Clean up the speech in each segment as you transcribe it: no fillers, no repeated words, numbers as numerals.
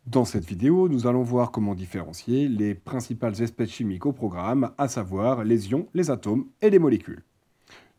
Dans cette vidéo, nous allons voir comment différencier les principales espèces chimiques au programme, à savoir les ions, les atomes et les molécules.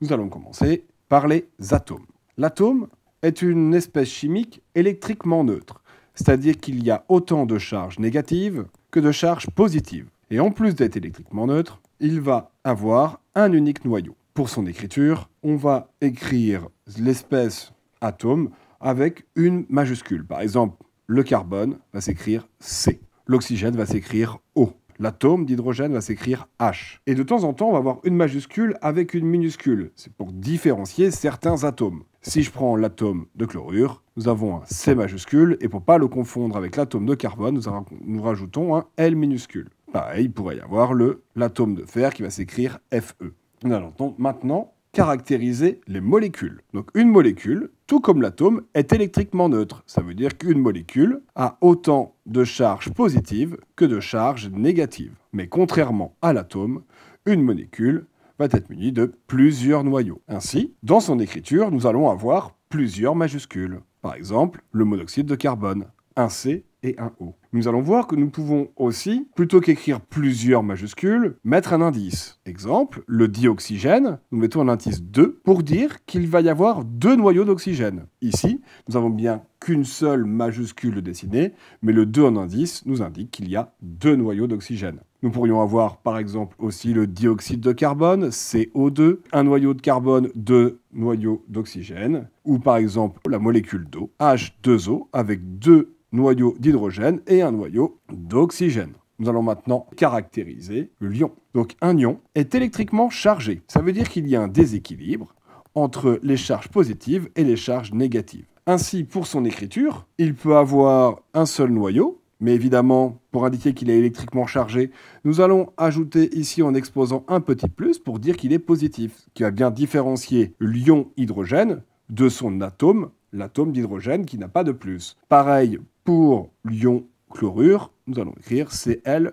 Nous allons commencer par les atomes. L'atome est une espèce chimique électriquement neutre, c'est-à-dire qu'il y a autant de charges négatives que de charges positives. Et en plus d'être électriquement neutre, il va avoir un unique noyau. Pour son écriture, on va écrire l'espèce atome avec une majuscule. Par exemple, le carbone va s'écrire C. L'oxygène va s'écrire O. L'atome d'hydrogène va s'écrire H. Et de temps en temps, on va avoir une majuscule avec une minuscule. C'est pour différencier certains atomes. Si je prends l'atome de chlorure, nous avons un C majuscule, et pour ne pas le confondre avec l'atome de carbone, nous rajoutons un L minuscule. Pareil, il pourrait y avoir l'atome de fer qui va s'écrire Fe. Nous allons donc maintenant caractériser les molécules. Donc une molécule, tout comme l'atome, est électriquement neutre. Ça veut dire qu'une molécule a autant de charges positives que de charges négatives. Mais contrairement à l'atome, une molécule va être munie de plusieurs noyaux. Ainsi, dans son écriture, nous allons avoir plusieurs majuscules. Par exemple, le monoxyde de carbone, un C et un O. Nous allons voir que nous pouvons aussi, plutôt qu'écrire plusieurs majuscules, mettre un indice. Exemple, le dioxygène, nous mettons un indice 2 pour dire qu'il va y avoir deux noyaux d'oxygène. Ici, nous avons bien qu'une seule majuscule dessinée, mais le 2 en indice nous indique qu'il y a deux noyaux d'oxygène. Nous pourrions avoir par exemple aussi le dioxyde de carbone, CO2, un noyau de carbone, deux noyaux d'oxygène, ou par exemple la molécule d'eau, H2O, avec deux noyau d'hydrogène et un noyau d'oxygène. Nous allons maintenant caractériser l'ion. Donc un ion est électriquement chargé. Ça veut dire qu'il y a un déséquilibre entre les charges positives et les charges négatives. Ainsi, pour son écriture, il peut avoir un seul noyau, mais évidemment, pour indiquer qu'il est électriquement chargé, nous allons ajouter ici en exposant un petit plus pour dire qu'il est positif, qui va bien différencier l'ion hydrogène de son atome, l'atome d'hydrogène qui n'a pas de plus. Pareil pour l'ion chlorure, nous allons écrire Cl-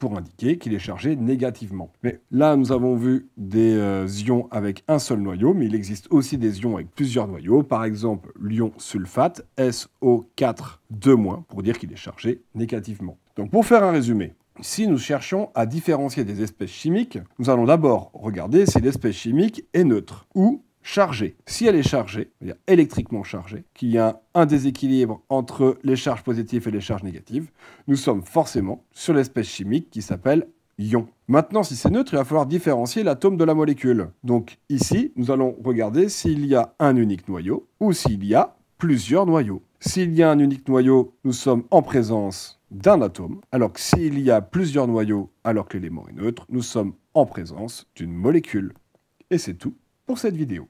pour indiquer qu'il est chargé négativement. Mais là, nous avons vu des ions avec un seul noyau, mais il existe aussi des ions avec plusieurs noyaux. Par exemple, l'ion sulfate, SO4 2-, pour dire qu'il est chargé négativement. Donc pour faire un résumé, si nous cherchons à différencier des espèces chimiques, nous allons d'abord regarder si l'espèce chimique est neutre ou chargée. Si elle est chargée, c'est-à-dire électriquement chargée, qu'il y a un déséquilibre entre les charges positives et les charges négatives, nous sommes forcément sur l'espèce chimique qui s'appelle ion. Maintenant, si c'est neutre, il va falloir différencier l'atome de la molécule. Donc ici, nous allons regarder s'il y a un unique noyau ou s'il y a plusieurs noyaux. S'il y a un unique noyau, nous sommes en présence d'un atome, alors que s'il y a plusieurs noyaux alors que l'élément est neutre, nous sommes en présence d'une molécule. Et c'est tout pour cette vidéo.